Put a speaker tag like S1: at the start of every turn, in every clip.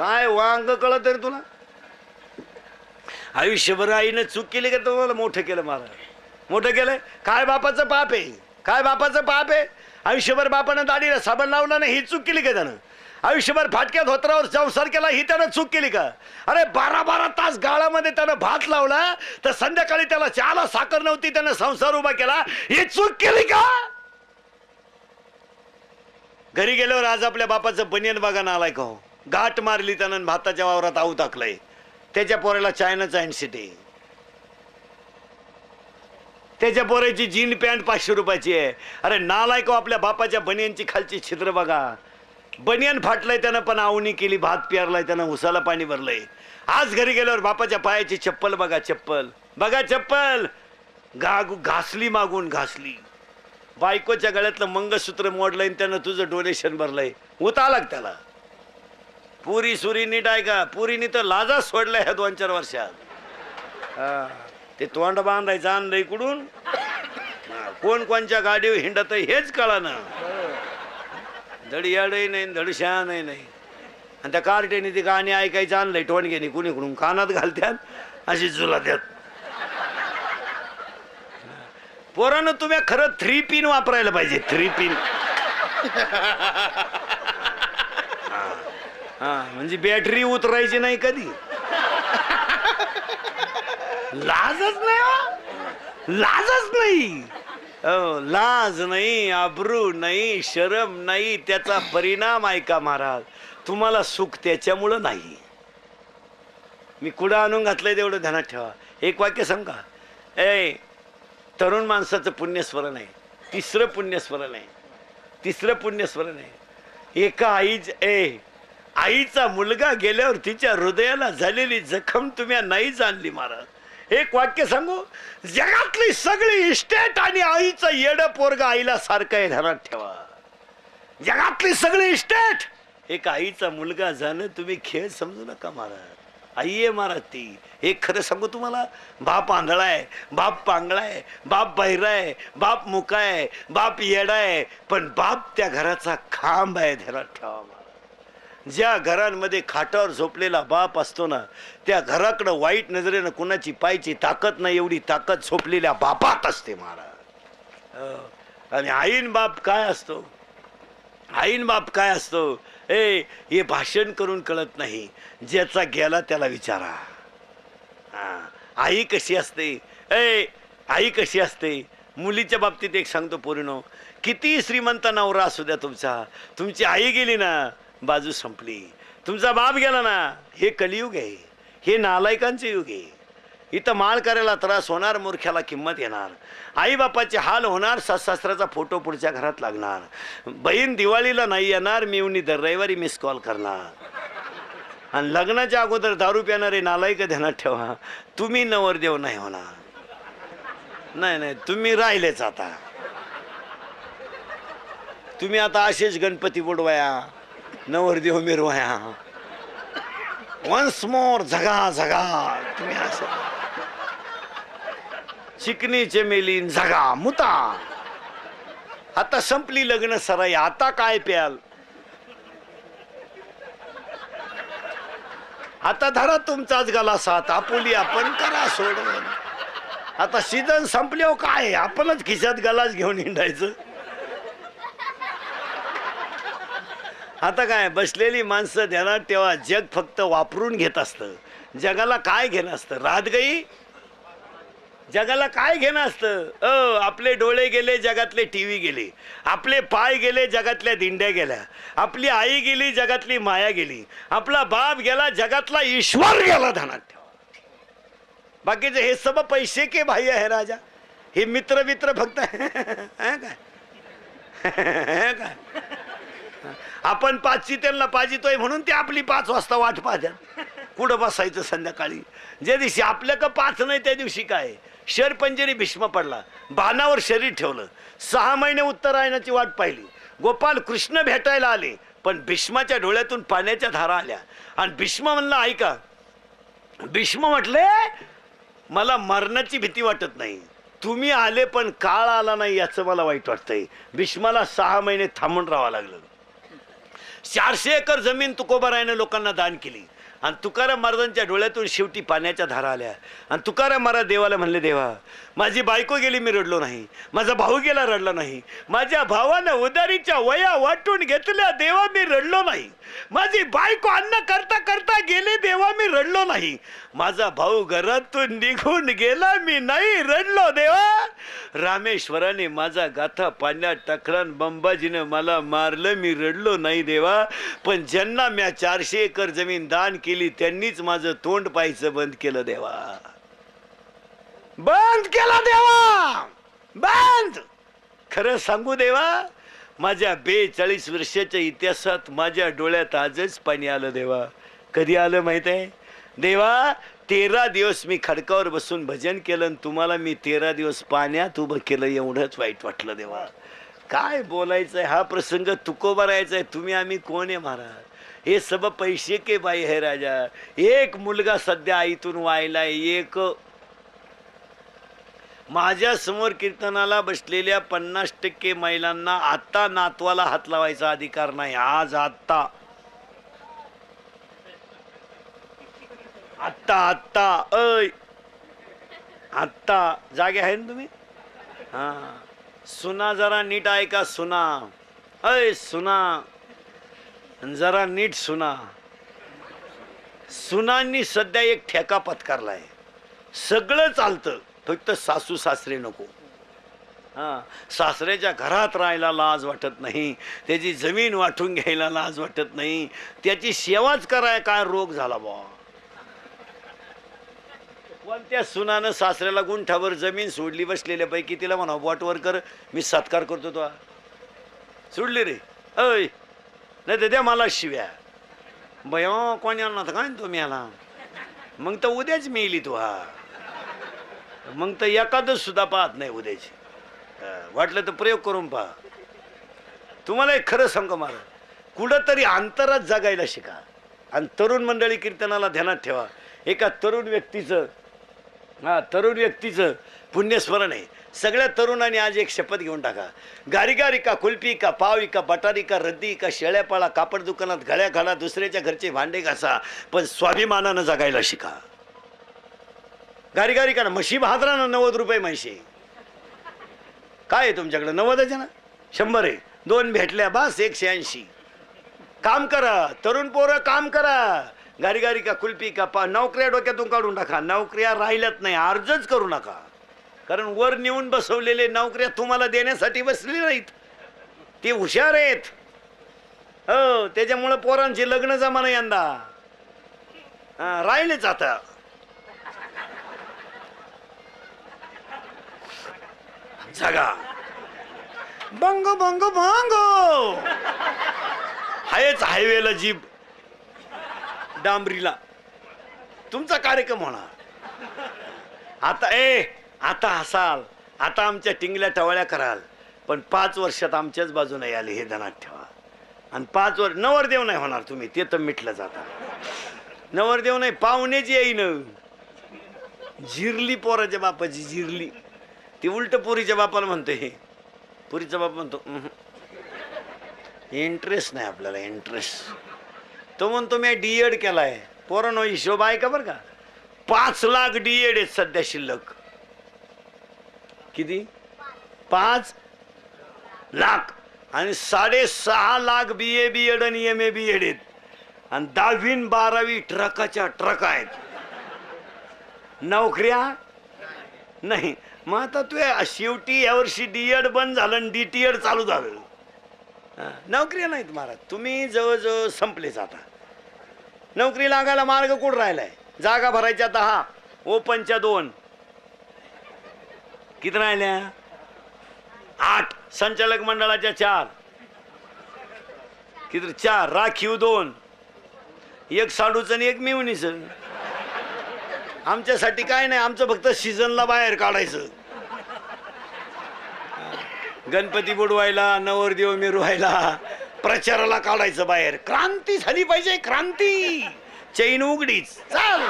S1: काय वांग कळत रे तुला? आयुष्यभर आईनं चूक केली का तुम्हाला मोठं केलं? मला मोठं केलंय काय? बापाचं पाप आहे. काय बापाचं पाप आहे? आयुष्यभर बापानं दाढीला साबण लावला नाही, ही चूक केली का त्यानं? आयुष्यभर फाटक्या धोत्रावर संसार केला, ही त्यानं चूक केली का? अरे 12-12 तास गाळामध्ये त्यानं भात लावला, तर संध्याकाळी त्याला चहाला साखर नव्हती, त्यानं संसार उभा केला, ही चूक केली का? घरी गेल्यावर आज आपल्या बापाचं बनियन बघा आलाय का हो? गाठ मारली त्यानं, भाताच्या वावरात आऊ टाकलंय. त्याच्या पोराला चायनाचा अँडसिटी, त्याच्या पोराची जीन पॅन्ट 500 रुपयाची आहे. अरे नालायक हो, आपल्या बापाच्या बनियनची खालची छिद्र बघा. बनियन फाटलंय त्यानं, पण आवणी केली, भात प्यारलाय त्यानं, उसाला पाणी भरलंय. आज घरी गेल्यावर बापाच्या पायाची चप्पल बघा, चप्पल बघा, चप्पल घासली, मागून घासली. बायकोच्या गळ्यातलं मंगळसूत्र मोडलंय, त्यानं तुझं डोनेशन भरलंय. उता लाग त्याला. पुरी सुरी नीट आहे का? पुरीनी तर लाजा सोडलाय ह्या 2-4 वर्षात. ते तोंड बांधायचं आणलंय कुठून, कोण कोणच्या गाडीवर हिंडत हेच कळा ना. धडयाडही नाही, धडशानही नाही. आणि त्या कार्टेने ती गाणी ऐकायचं आणलंय टोणग्याने, कुणीकडून कानात घालत्यात, अशी जुला द्यात. पोरानं तुम्ही खरं 3 पिन वापरायला पाहिजे. 3 पिन. म्हणजे बॅटरी उतरायची नाही कधी. लाजच नाही, लाजच नाही. लाज नाही, आबरू नाही, शरम नाही. त्याचा परिणाम ऐका महाराज, तुम्हाला सुख त्याच्यामुळं नाही. मी कुठं आणून घातलंय तेवढं ध्यानात ठेवा. एक वाक्य सांगा. तरुण माणसाचं पुण्यस्मरण आहे. तिसरं पुण्यस्मरण आहे. तिसरं पुण्यस्मरण आहे. एका आईचा मुलगा गेल्यावर तिच्या हृदयाला झालेली जखम तुम्ही नाही जाणली महाराज. एक वाक्य सांगू, जगातली सगळी इस्टेट आणि आईचं येडं पोरगा आईला सारखं आहे, ध्यानात ठेवा. जगातली सगळी इस्टेट एक आईचा मुलगा जाणं तुम्ही खेळ समजू नका महाराज. आई आहे महाराज ती. एक खरं सांगू तुम्हाला, बाप आंधळा आहे, बाप पांगळा आहे, बाप बहिरा आहे, बाप मुका आहे, बाप येडा आहे, पण बाप त्या घराचा खांब आहे, ध्यानात ठेवा. ज्या घरांमध्ये खाटावर झोपलेला बाप असतो ना, त्या घराकडं वाईट नजरेनं कुणाची पायची ताकद नाही, एवढी ताकद झोपलेल्या बापात असते महाराज. आणि आईन बाप काय असतो? आईन बाप काय असतो? हे भाषण करून कळत नाही. ज्याचा गेला त्याला विचारा. आई कशी असते? आई कशी असते? मुलीच्या बाबतीत एक सांगतो पोरीनो, किती श्रीमंत नवरा असू द्या तुमचा, तुमची आई गेली ना, बाजू संपली. तुमचा बाप गेला ना, हे कलियुग आहे, हे नालायकांचे युग आहे. इथं माळ करायला त्रास होणार, मूर्ख्याला किंमत येणार, आई बापाचे हाल होणार, सासऱ्याचा फोटो पुढच्या घरात लागणार, बहीण दिवाळीला नाही येणार, मिवणी दर रविवारी मिस कॉल करणार. आणि लग्नाच्या अगोदर दारू प्यानारे नालायक ध्यानात ठेवा, तुम्ही नवरदेव नाही होणार. नाही, तुम्ही राहिलेच. आता तुम्ही आता असेच गणपती बुडवाया, नवरदेव मिरवाया, वन्स मोर झगा झगा. तुम्ही असं चिकनी चमेली झगा मुता. आता संपली लग्न सराई, आता काय प्याल? आता धरा तुमचाच गला साथ, आपुली आपण करा सोडून. आता सीझन संपल्यावर काय, आपणच खिशात गलाच घेऊन हिंडायचं. आता काय, बसलेली माणसं ध्यानात ठेवा, जग फक्त वापरून घेत असतं. जगाला काय घेणं असतं? रात गई, जगाला काय घेणं असतं? आपले डोळे गेले, जगातले टीव्ही गेले, आपले पाय गेले, जगातल्या दिंड्या गेल्या, आपली आई गेली, जगातली माया गेली, आपला बाप गेला, जगातला ईश्वर गेला. ध्यानात ठेवा. बाकीचे हे सब पैसे के भाई आहे राजा. हे मित्र फक्त काय आपण 5ची त्यांना पाजितोय म्हणून ते आपली 5 वाजता वाट पाहतात. कुठं बसायचं संध्याकाळी? ज्या दिवशी आपल्या का 5 नाही त्या दिवशी काय शरपंजरी भीष्म पडला, बाणावर शरीर ठेवलं, 6 महिने उत्तरायणाची वाट पाहिली. गोपाल कृष्ण भेटायला आले, पण भीष्माच्या डोळ्यातून पाण्याच्या धारा आल्या. आणि भीष्म म्हणला ऐका, भीष्म म्हटले मला मरणाची भीती वाटत नाही, तुम्ही आले पण काळ आला नाही याचं मला वाईट वाटतंय. भीष्माला 6 महिने थांबून राहावं लागलं. 400 एकर जमीन तुकोबारायनं लोकांना दान केली. आणि तुकाराम महाराजांच्या डोळ्यातून शेवटी पाण्याच्या धारा आल्या. आणि तुकाराम महाराज देवाला म्हणले, देवा माझी बायको गेली मी रडलो नाही, माझा भाऊ गेला रडला नाही, माझ्या भावानं उदारीच्या वया वाटून घेतल्या देवा मी रडलो नाही, माझी बायको अन्न करता करता गेले देवा मी रडलो नाही, माझा भाऊ घरातून निघून गेला मी नाही रडलो देवा, रामेश्वराने माझा गाथा पाण्यात टाकला, बंबाजीनं मला मारलं मी रडलो नाही देवा, पण ज्यांना म्या 400 एकर जमीन दान केली त्यांनीच माझं तोंड पाहायचं बंद केलं देवा, बंद केला देवा, बंद. खरं सांगू देवा, माझ्या 42 वर्षाच्या इतिहासात माझ्या डोळ्यात आजच पाणी आलं देवा. कधी आलं माहित आहे देवा? 13 दिवस मी खडकावर बसून भजन केलं आणि तुम्हाला मी 13 दिवस पाण्यात उभं केलं, एवढंच वाईट वाटलं देवा. काय बोलायचंय, हा प्रसंग तुकोबारायचा आहे, तुम्ही आम्ही कोण आहे महाराज? हे सब पैसे के बाई है राजा. एक मुलगा सध्या आईतून वायलाय, एक माझ्या समोर कीर्तनाला बसलेल्या 50% महिलांना आता नातवाला हात लावायचा अधिकार नाही. आज आत्ता आत्ता आत्ता अय आत्ता जागे आहे ना तुम्ही? हा, सुना जरा नीट ऐका, सुना अय सुना जरा नीट सुना. सुनांनी सध्या एक ठेका पत्कारलाय, सगळं चालतं फक्त सासू सासरे नको. हा, सासऱ्याच्या घरात राहायला लाज वाटत नाही, त्याची जमीन वाटून घ्यायला लाज वाटत नाही, त्याची सेवाच कराय काय रोग झाला बा. कोणत्या सुनानं सासऱ्याला गुंठावर जमीन सोडली बसलेल्या पैकी तिला म्हणा बोटवर कर, मी सत्कार करतो. तो सोडली रे अय, नाही तर द्या मला शिव्या बया कोण आणणार काय तो मेला, मग तर उद्याच मेली तो. हा, मग तर एखादं सुद्धा पाहत नाही उद्याची. वाटलं तर प्रयोग करून पहा. तुम्हाला एक खरं सांगू महाराज, कुठंतरी अंतरात जगायला शिका. आणि तरुण मंडळी कीर्तनाला ध्यानात ठेवा, एका तरुण व्यक्तीचं पुण्यस्मरण आहे. सगळ्या तरुणांनी आज एक शपथ घेऊन टाका, गारीगारी का कुल्फी का पावी का बटारी का रद्दी का शेळ्यापाळा कापड दुकानात गळ्या घाला, दुसऱ्याच्या घरचे भांडे घासा, पण स्वाभिमानानं जगायला शिका. गारीगारी का ना म्हशी भादरा ना 90 रुपये म्हशी. काय आहे तुमच्याकडे? 90 आहे ना, 100 आहे, 2 भेटल्या बस 180. काम करा तरुण पोरं, काम करा. गारीगारी का कुल्फी का नोकऱ्या डोक्यातून काढून टाका, नोकऱ्या राहिल्यात नाही, अर्जच करू नका. कारण वर नेऊन बसवलेले नोकऱ्या तुम्हाला देण्यासाठी बसले नाहीत, ते हुशार आहेत. हो, त्याच्यामुळे पोरांची लग्न जमाना यंदा राहिलेच. आता जागा बंग बंग बंग हायच हायवेला जीप डांबरीला तुमचा कार्यक्रम होणार. आता हसाल, आता आमच्या टिंगल्या टवाळ्या कराल, पण 5 वर्षात आमच्याच बाजूने आले हे ध्यानात ठेवा. आणि 5 वर्ष नवरदेव नाही होणार तुम्ही, ते तर मिटलं जाता. नवरदेव नाही, पाहुण्याची येईन जिरली पोराच्या बापाची जिरली. ती उलट पोरीच्या बापाला म्हणते, हे पुरीचा बाप म्हणतो इंटरेस्ट नाही आपल्याला, इंटरेस्ट. तो म्हणतो मी डीएड केलाय. पोरांनो हिशोब आहे का बरं का? 5 लाख डीएड आहेत सध्या शिल्लक. किती? 5 लाख. आणि 6.5 लाख BA BEd आणि MA BEd आहेत. आणि 10वी 12वी ट्रकाच्या ट्रक आहेत. नोकऱ्या नाही. मग आता तू शेवटी यावर्षी डीएड बंद झालं आणि DTED चालू झालं. नोकरी नाहीत महाराज, तुम्ही जवळजवळ संपलेच. आता नोकरी लागायला मार्ग कुठं राहिलाय? जागा भरायच्या 10, ओपनच्या 2, किती राहिल्या? 8, संचालक मंडळाच्या 4, किती? 4, राखीव 2, 1 साडूचं आणि 1 मिवणीचं. आमच्यासाठी काय नाही, आमचं फक्त सीझनला बाहेर काढायचं. गणपती बुडवायला, नवरदेव मिरवायला, प्रचाराला काढायचं बाहेर. क्रांती झाली पाहिजे, क्रांती. चैन उघडीच चाल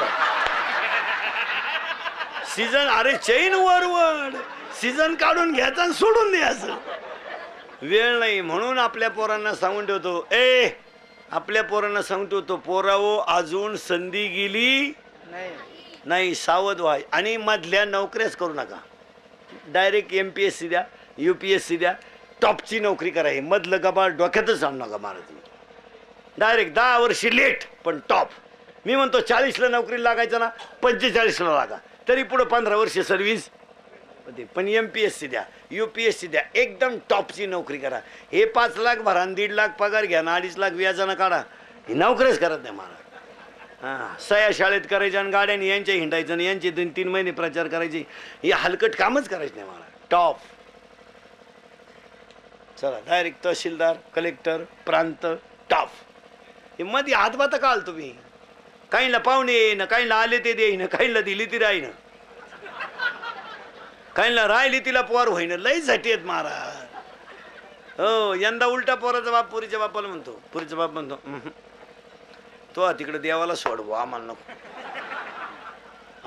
S1: सीझन. अरे चैन वरवड, सीझन काढून घ्यायचं आणि सोडून द्यायचं. वेळ नाही. म्हणून आपल्या पोरांना सांगून ठेवतो, आपल्या पोरांना सांगतो तो पोरावो अजून संधी गेली नाही, सावध व्हा आणि मधल्या नोकऱ्याच करू नका. डायरेक्ट MPSC द्या, UPSC द्या, टॉपची नोकरी करा. हे मधलं गबाळ डोक्यातच आणू नका महाराज. डायरेक्ट 10 वर्षी लेट पण टॉप. मी म्हणतो 40ला नोकरी लागायचं ना, 45ला लागा, तरी पुढं 15 वर्ष सर्व्हिस. पण MPSC द्या, UPSC द्या, एकदम टॉपची नोकरी करा. हे 5 लाख भरा, 1.5 लाख पगार घ्या ना, 2.5 लाख व्याजानं काढा. ही नोकरीच करत नाही महाराज. हां, सया शाळेत करायच्या आणि गाड्याने यांच्या हिंडायचं आणि यांचे 2-3 महिने प्रचार करायचे. हे हलकट कामच करायचं नाही महाराज. टॉप. चला डायरेक्ट तहसीलदार, कलेक्टर, प्रांत, टॉप. हे मध्ये हातभात काल तुम्ही. काहींना पाहुणे येईन, काहींना आले ते देईन, काहींना दिली ती राहीन, काहींना राहिली तिला पोर होईन. लई झाटी आहेत महाराज. हो, यंदा उलटा पोराचा बाप पुरीच्या बापाला म्हणतो. पुरीचा बाप म्हणतो तो तिकडे देवाला सोडवो, आम्हाला नको.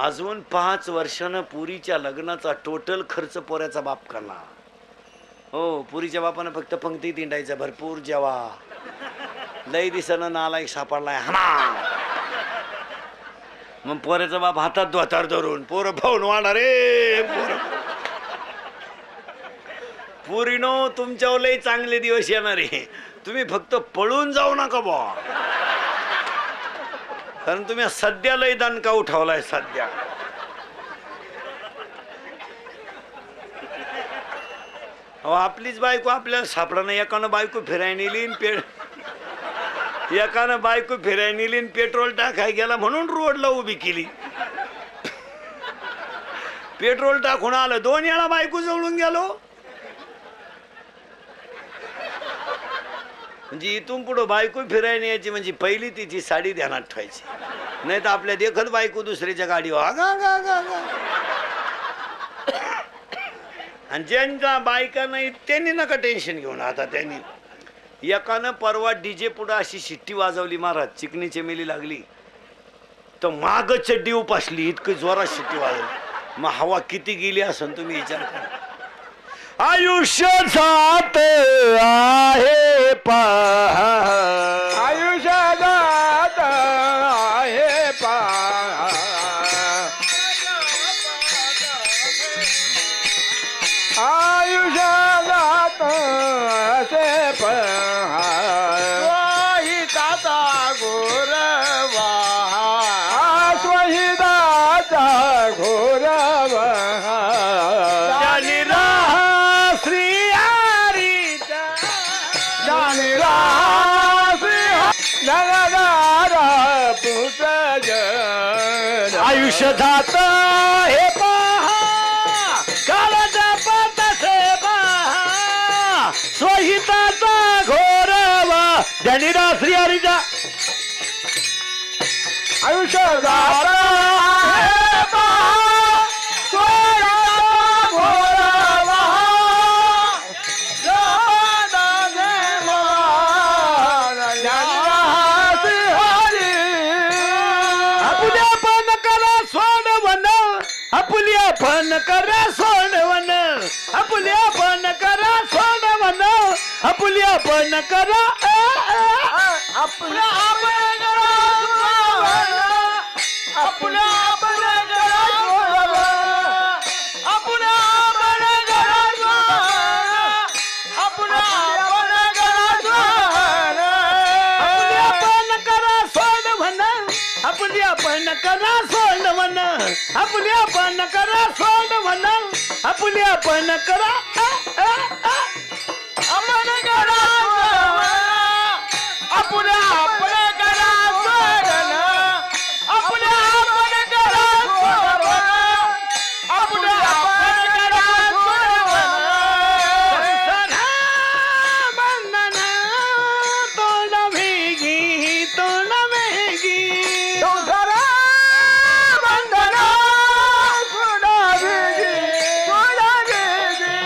S1: अजून 5 वर्षानं पुरीच्या लग्नाचा टोटल खर्च पोऱ्याचा बाप करणार. हो, पुरीच्या बापानं फक्त पंक्ती तिंडायचा, भरपूर जेवा. लई दिसानं नालायक सापडलाय हा. मग पोऱ्याचा बाप हातात धोतार धरून पोरं भाऊन वाढा रे. पुरीनो, तुमच्यावर लई चांगले दिवस येणार आहे. तुम्ही फक्त पळून जाऊ नका बा, कारण तुम्ही सध्या लई दणका उठवलाय. सध्या आपलीच बायको आपल्याला सापडा नाही. एकानं बायको फिरायला नेली, एकानं बायको फिरायला नेली, पेट्रोल टाकाय गेला म्हणून रोडला उभी केली. पेट्रोल टाकून आलं, 2 वेळा बायको जवळून गेलो. म्हणजे इथून पुढं बायको फिरायला यायची म्हणजे पहिली तिची साडी ध्यानात ठेवायची, नाही तर आपल्या देखत बायको दुसऱ्याच्या गाडीवर आणि ज्यांच्या बायका नाही त्यांनी नका टेन्शन घेऊन. आता त्यांनी एकानं परवा DJ पुढं अशी शिट्टी वाजवली महाराज, चिकनी चमेली लागली तर माग चड्डी उपासली, इतकी जोरात शिट्टी वाजवली. मग हवा किती गेली असं तुम्ही विचार करा. आयुष्य जात आहे पहा,
S2: आयुष्य जात आहे पहा, आयुष्य जात असे पहा, स्वहिताचा घोरवा, स्वहिताचा घोरवा.
S1: आयुष्य जात हे पहा, काळाचा पतसे पहा, स्वहिताचा घोरवा. धनीरा श्री हरीचा.
S2: आयुष्य जात हे पहा, स्वहिताचा घोरवा,
S1: आपुल्या पण करा सोडवन, आपुल्या पण करा सोडवन, आपुल्या पण करा
S2: आपल्या आपण करा, आपल्या आपण करा, आपल्या आपण करा, आपल्या आपण करा,
S1: आपुल्या पण करा सोडवन, आपुल्या पण करा सोडवन, आपुल्या पण करा सोडवन, आपुल्या पण करा
S2: आपण करा, आपल्या आपण करा सोडवन, आपल्या आपण करा सोडवन, आपल्या आपण करा सोडवन.
S1: बंधन तोंड वेगी, तोंड वेगी,
S2: संसारा बंधना सोडावेगी, सोडावेगी.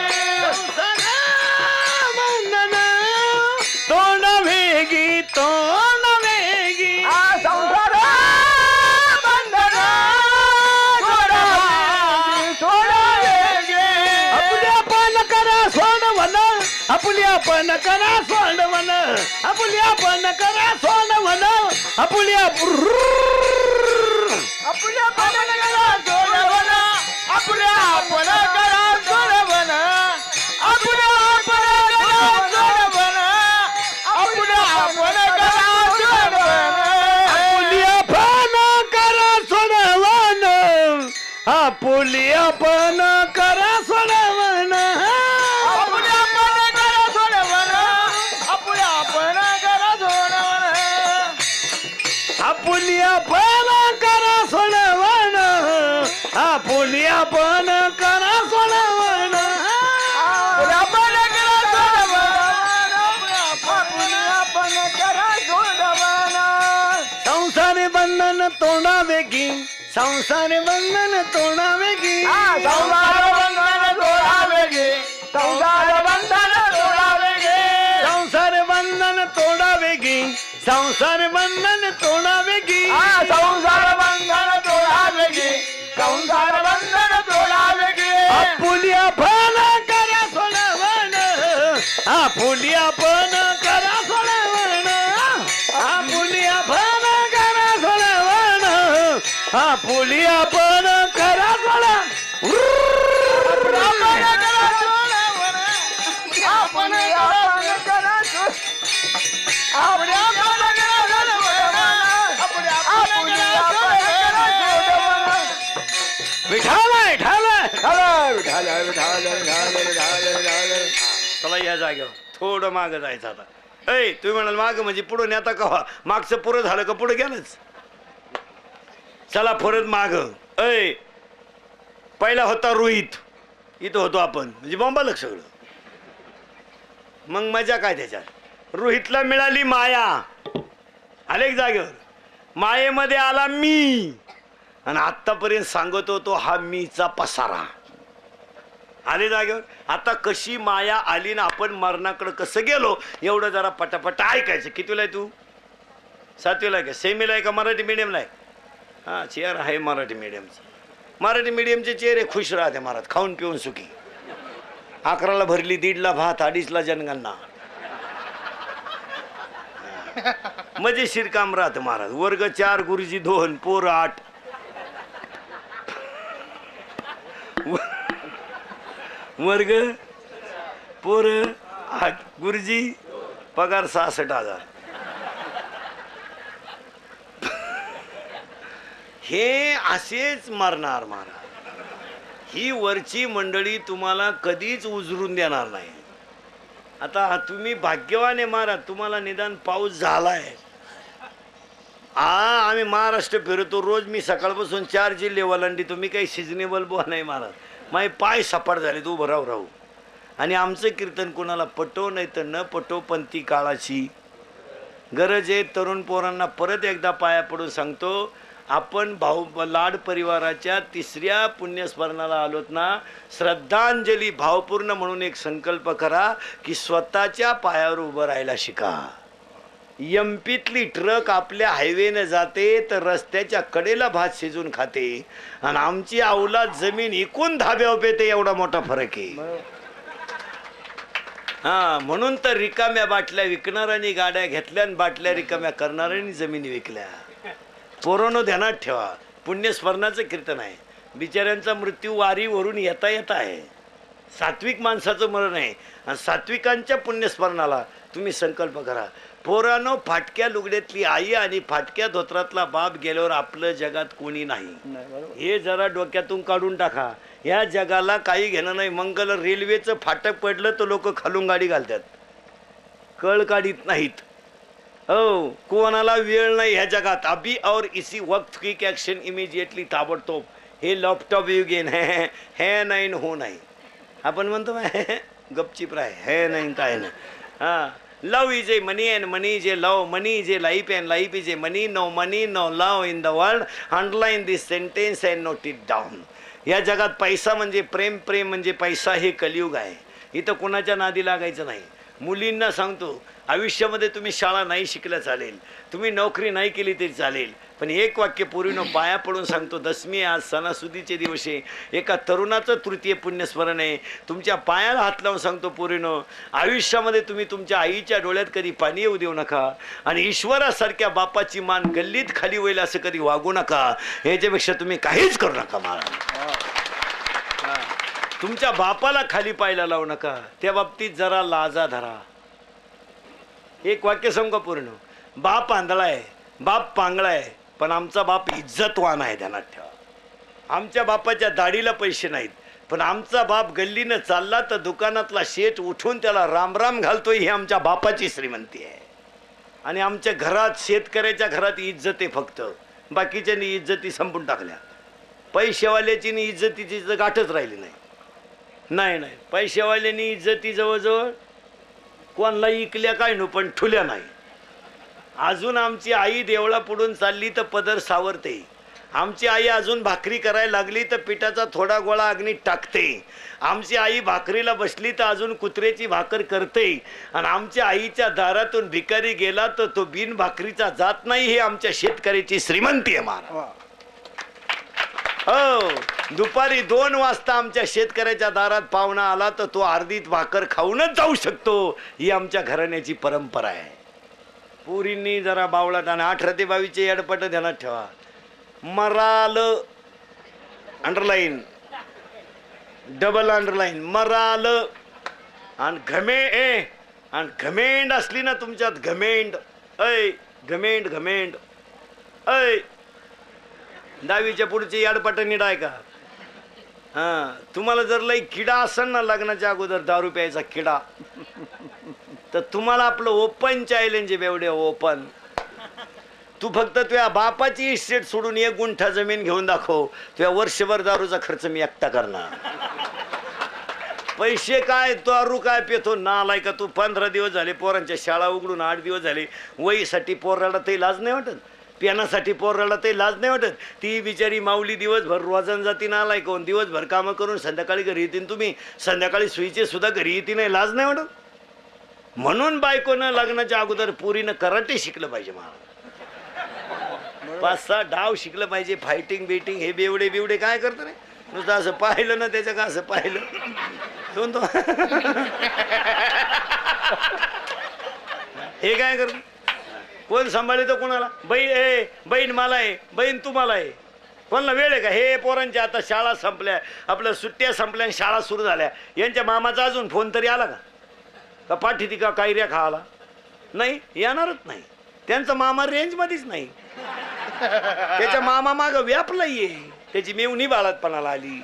S1: आपुली आपण करा सोडवण आपुली आपण करा सोडवण आपुली
S2: आपल्या आपण करा सोडवण आपल्या आपण करा सोडवण आपल्या आपण करा सोडवण आपल्या आपण करा सोडवण
S1: आपुली आपण करा सोडवण आपुली आपण करा सोडवण
S2: आपल्या आपण करा सोडवण आपल्या आपण करा सोडवण
S1: आपुली आपण करा सोडवण आपुली आपण करा सोडवण
S2: आपल्या आपण करा सोडवण आपण करा सोडवण
S1: संसार बंधन तोडावे की संसार बंधन तोडावे की
S2: संसार बंधन तोडावे गे संसार बंधन तोडावे गे
S1: संसार बंधन तोडावे की संसार बंधन तोडावे की
S2: संसार बंधन तोडावे गे संसार बंधन तोडावे गे
S1: आपुली आपण करा सोडवण आपुली आपण करा सोडवण आपुली आपण करा सोडवण आपुली आपण करा सोडवण
S2: आपण करा आपल्या
S1: विठालाय चला या जागेवर थोडं मागं जायचं आता ऐ तुम्ही म्हणाल मागं म्हणजे पुढं नेता कवा मागचं पुरं झालं का पुढं गेलंच चला परत माग ऐ पहिला होता रोहित इथं होतो आपण म्हणजे बॉम्बाला सगळं मग मजा काय त्याच्यात रोहितला मिळाली माया अनेक जागेवर मायेमध्ये आला मी आणि आत्तापर्यंत सांगत होतो हा मीचा पसारा आले जागेवर आता कशी माया आली ना आपण मरणाकडे कसं गेलो एवढं जरा पटापट ऐकायचं कितीला आहे तू सातवीला आहे का सेमीला आहे का मराठी मीडियमला आहे हां चेअर आहे मराठी मीडियमचं मराठी मीडियमचे चेहरे खुश राहते महाराज खाऊन पिऊन सुखी 11ला भरली 1:30ला भात 2:30ला जनगणना मजेशीर काम राहतं महाराज वर्ग 4 गुरुजी 2 पोर 8 वर्ग पोर 8 गुरुजी पगार 66,000 हे असेच मारणार महाराज ही वरची मंडळी तुम्हाला कधीच उजरून देणार नाही आता तुम्ही भाग्यवान आहे महाराज तुम्हाला निदान पाऊस झालाय आम्ही महाराष्ट्र फिरतो रोज मी सकाळपासून 4 जिल्हे ओलांडतो मी काही सिजनेबल बुवा नाही महाराज माझे पाय सपाट झाले तू उभं राहू आणि आमचं कीर्तन कोणाला पटो नाही तर न पटो पण ती काळाची गरज आहे तरुण पोरांना परत एकदा पाया पडून सांगतो आपण लाड परिवाराच्या 3ऱ्या पुण्यस्मरणाला आलोत ना श्रद्धांजली भावपूर्ण म्हणून एक संकल्प करा की स्वतःच्या पायावर उभं राहायला शिका एमपीतली ट्रक आपल्या हायवेने जाते तर रस्त्याच्या कडेला भात शिजून खाते आणि आमची अवलाद जमीन इकून धाब्यावर पेते एवढा मोठा फरक आहे हा म्हणून तर रिकाम्या बाटल्या विकणाऱ्यांनी गाड्या घेतल्या आणि बाटल्या रिकाम्या करणाऱ्यांनी जमिनी विकल्या पोरांनो ध्यानात ठेवा पुण्यस्मरणाचं कीर्तन आहे बिचाऱ्यांचा मृत्यू वारीवरून येता येता आहे सात्विक माणसाचं मरण आहे आणि सात्विकांच्या पुण्यस्मरणाला तुम्ही संकल्प करा पोरांनो फाटक्या लुगड्यातली आई आणि फाटक्या धोत्रातला बाप गेल्यावर आपलं जगात कोणी नाही हे जरा डोक्यातून काढून टाका या जगाला काही घेणं नाही मंगल रेल्वेचं फाटक पडलं तर लोक खालून गाडी घालतात कळ काढीत नाहीत हो कोणाला वेळ नाही ह्या जगात अभी और इसी वक्त क्विक ॲक्शन इमिजिएटली ताबडतोब हे लॅपटॉप युगेन हे नाही हो नाही आपण म्हणतो गपचिप राय हे नाही काय नाही हां love is a money and money is a love money is a life and life is a money no money no love in the world underline this sentence and note it down या जगात पैसा म्हणजे प्रेम प्रेम म्हणजे पैसा हे कलियुग आहे इथं कोणाच्या नादी लागायचं नाही मुलींना सांगतो आयुष्यामध्ये तुम्ही शाळा नाही शिकल्या चालेल तुम्ही नोकरी नाही केली तरी चालेल पण एक वाक्य पूर्वीनं पाया पडून सांगतो, दशमी आज सणासुदीचे दिवस आहे, एका तरुणाचं तृतीय पुण्यस्मरण आहे. तुमच्या पायाला हात लावून सांगतो पूर्वीनं, आयुष्यामध्ये तुम्ही तुमच्या आईच्या डोळ्यात कधी पाणी येऊ देऊ नका आणि ईश्वरासारख्या बापाची मान गल्लीत खाली होईल असं कधी वागू नका. ह्याच्यापेक्षा तुम्ही काहीच करू नका. मला तुमच्या बापाला खाली पायला लावू नका. त्या बाबतीत जरा लाजा धरा. एक वाक्य सांगू का पूर्ण, बाप आंधळा आहे, बाप पांगळा आहे, पण आमचा बाप इज्जतवान आहे. ध्यानात ठेवा. आमच्या बापाच्या दाढीला पैसे नाहीत, पण आमचा बाप गल्लीनं चालला तर दुकानातला शेठ उठून त्याला रामराम घालतोय. ही आमच्या बापाची श्रीमंती आहे. आणि आमच्या घरात, शेतकऱ्याच्या घरात इज्जत आहे फक्त. बाकीच्यांनी इज्जती संपून टाकल्या. पैसेवाल्याची इज्जतीची गाठच राहिली नाही. नाही नाही, पैसेवाल्यांनी इज्जती जवळजवळ कोणाला इकल्या काय नो, पण ठुल्या नाही. अजून आमची आई देवळा पुढून चालली तर पदर सावरते. आमची आई अजून भाकरी करायला लागली तर पिठाचा थोडा गोळा अग्नीत टाकते. आमची आई भाकरीला बसली तर अजून कुत्र्याची भाकर करते. आणि आमच्या आईच्या दारातून भिकारी गेला तर तो बिन भाकरीचा जात नाही. हे आमच्या शेतकऱ्याची श्रीमंती आहे महाराज. हो, दुपारी 2 वाजता आमच्या शेतकऱ्याच्या दारात पाहुणा आला तर तो अर्धीत भाकर खाऊनच जाऊ शकतो. ही आमच्या घराण्याची परंपरा आहे. पुरींनी जरा बावळाट आणि 18 ते 22 एडपट ध्यानात ठेवा. Moral underline, double underline, moral आणि घमेंड असली ना तुमच्यात, घमेंड, ऐ घमेंड, घमेंड, ऐ 10वीच्या पुढची याडपाट नीट आहे का? हां, तुम्हाला जर लई किडा असेल ना लग्नाच्या अगोदर दारू प्यायचा किडा, तर तुम्हाला आपलं ओपन चॅलेंज आहे. बेवडे ओपन, तू फक्त तुझ्या बापाची इस्टेट सोडून 1 गुंठा जमीन घेऊन दाखव, तुझ्या वर्षभर दारूचा खर्च मी एकटा करणार. पैसे काय, दारू काय पितो नालाय का तू? 15 दिवस झाले पोरांच्या शाळा उघडून, 8 दिवस झाले. वहीसाठी पोराला ते लाज नाही वाटत, पेनासाठी पोराला ते लाज नाही वाटत. ती बिचारी माऊली दिवसभर रोजान जाती नालाय कोण, दिवसभर कामं करून संध्याकाळी घरी येतील. तुम्ही संध्याकाळी सुईचे सुद्धा घरी येते नाही, लाज नाही वाटत. म्हणून बायकोनं लग्नाच्या अगोदर पुरीनं कराटे शिकलं पाहिजे. मला 5-6 डाव शिकलं पाहिजे. फायटिंग बिटिंग हे बेवडे बिवडे काय करतं रे? नुसतं असं पाहिलं ना त्याच्या का असं पाहिलं दोन तो हे काय करत? कोण सांभाळतो कोणाला? बहीण मला आहे, बहीण तुम्हाला आहे. कोणाला वेळ आहे का? हे पोरांच्या आता शाळा संपल्या, आपल्या सुट्ट्या संपल्या, शाळा सुरू झाल्या. यांच्या मामाचा अजून फोन तरी आला का पाठी ती का कायऱ्या खायला? नाही, येणारच नाही. त्यांचा मामा रेंजमध्येच नाही. त्याच्या मामा माग व्यापला ये, त्याची मेवणी बाळातपणाला आली.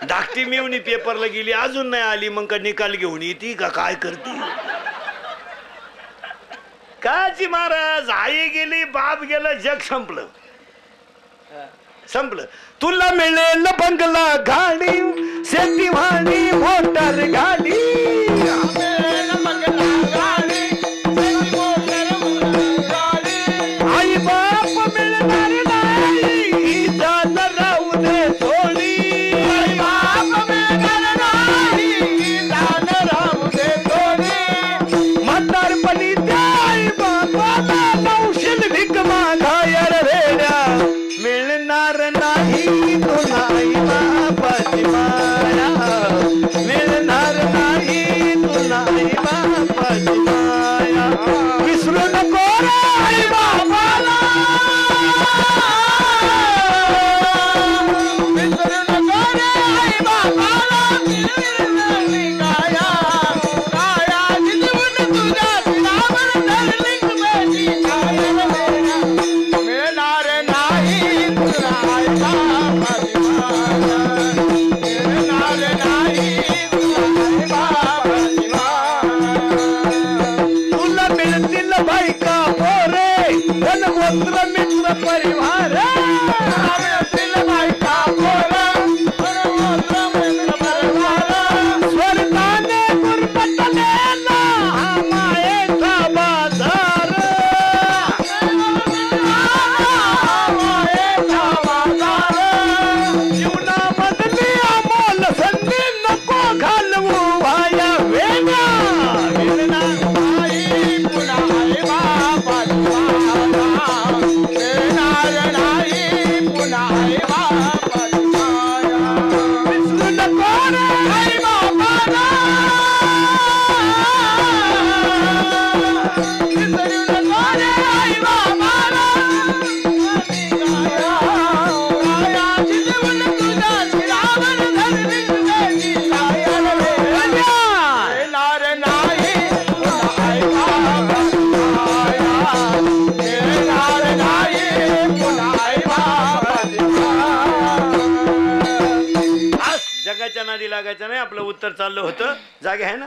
S1: धाकटी मेवणी पेपरला गेली, अजून नाही आली. मग का निकाल घेऊन येते का काय करते? काची महाराज, आई गेली, बाप गेला, जग संपलं. संपलं. तुला मिळेल बंगला गाडी, शेती वाणी मोटर गाडी, आई बाप मिळणार नाही, जाण राहू दे थोडी. आई बाप मिळणार नाही, जाण राहू दे थोडी. म्हातारपणी त्या आई बापाला नवशील भीक मागायर रेड्या, मिळणार नाही तुला आई बाप. ढगाच्या नादी लागायचं नाही. आपलं उत्तर चाललं होतं. जागे आहे ना?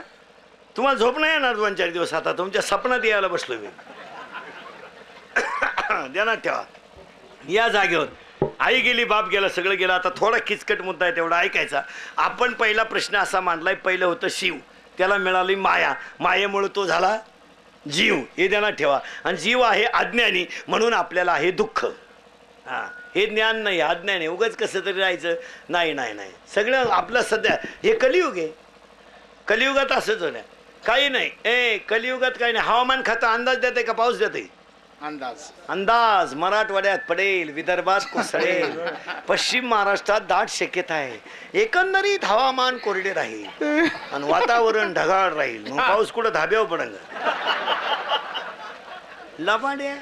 S1: तुम्हाला झोप नाही येणार 2-4 दिवस. आता तुमच्या सपनात यायला बसलो मी. ध्यानात ठेवा. या जागेवर आई गेली, बाप गेला, सगळं गेलं. आता थोडा किचकट मुद्दा आहे, तेवढा ऐकायचा. आपण पहिला प्रश्न असा मांडलाय, पहिलं होतं शिव, त्याला मिळाली माया, मायेमुळे तो झाला जीव. हे ध्यानात ठेवा. आणि जीव आहे अज्ञानी, म्हणून आपल्याला आहे दुःख. हा, हे ज्ञान नाही, अज्ञान आहे. उगाच कसं तरी राहायचं नाही. नाही नाही, सगळं आपलं सध्या हे कलियुग आहे. कलियुगात असंच होण्या काही नाही. कलियुगात काही नाही. हवामान खातं अंदाज देते का पाऊस देते? अंदाज. मराठवाड्यात पडेल, विदर्भात कोसळेल, पश्चिम महाराष्ट्रात दाट शक्यता आहे. एकंदरीत हवामान कोरडे राहील आणि वातावरण ढगाळ राहील. मग पाऊस कुठं धाब्यावर पडंग? लबाड्या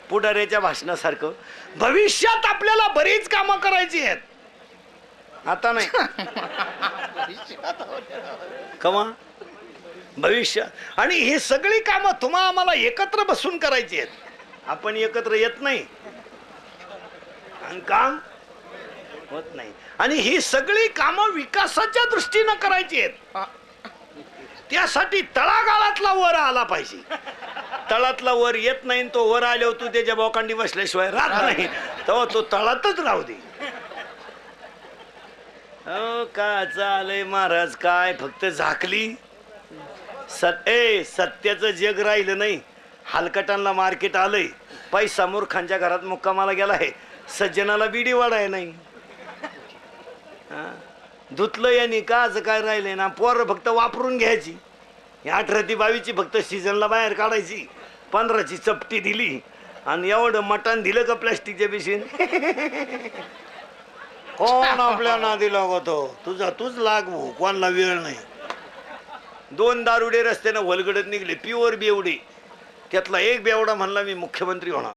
S1: पुढाऱ्याच्या भाषणासारखं. भविष्यात आपल्याला बरीच कामं करायची आहेत, आता नाही. कमा भविष्य. आणि ही सगळी कामं तुम्हा आम्हाला एकत्र बसून करायची आहेत. आपण एकत्र येत नाही आणि काम होत नाही. आणि ही सगळी कामं विकासाच्या दृष्टीनं करायची आहेत. त्यासाठी तळागाळातला वर आला पाहिजे. तळातला वर येत नाही, तो वर आल्यावर तू त्याच्या बोकांडी बसल्याशिवाय राहत नाही. तेव्हा तो तळातच राहू दे. का चालय महाराज, काय फक्त झाकली. सत्याचं जग राहिलं नाही. हलकटांना मार्केट आलंय. पैसा मूर्खांच्या घरात मुक्कामाला गेला आहे. सज्जनाला बिडी वाढाय नाही. धुतलं यांनी काच काय राहिलंय ना. पोरं फक्त वापरून घ्यायची. 18 ते 22 फक्त सीझनला बाहेर काढायची. 15ची चपटी दिली आणि एवढं मटण दिलं का प्लॅस्टिकच्या पिशवीन. कोण आपल्या नादी लागतो? तुझा तूच लागू, कोणाला वेळ नाही. 2 दारुडे रस्त्यानं वलगडत निघले, प्युअर बेवडे. त्यातला एक बेवडा म्हणला मी मुख्यमंत्री होणार.